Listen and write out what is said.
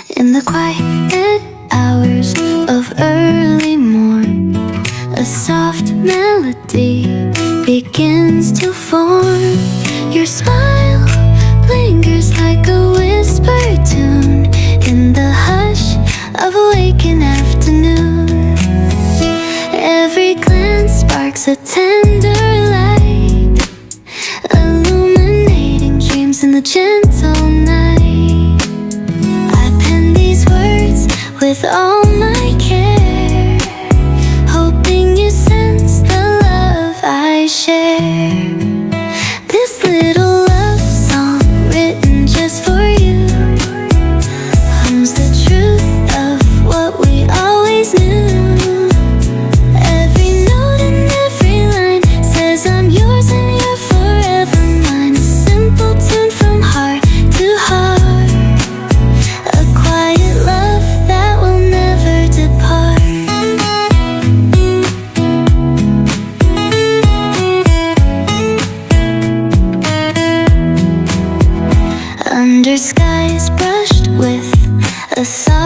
In the quiet hours of early morn, a soft melody begins to form. Your smile lingers like a whispered tune in the hush of a waking afternoon. Every glance sparks a tender light, illuminating dreams in the gentle night. I pen these words with all my care, hoping you sense the love I share. This little love song written just for you hums the truth of what we always knew. Every note and every line says I'm yours and you're forever mine. A simple tune from heart to heart, a quiet love that will never depart. Under skies brushed with a soft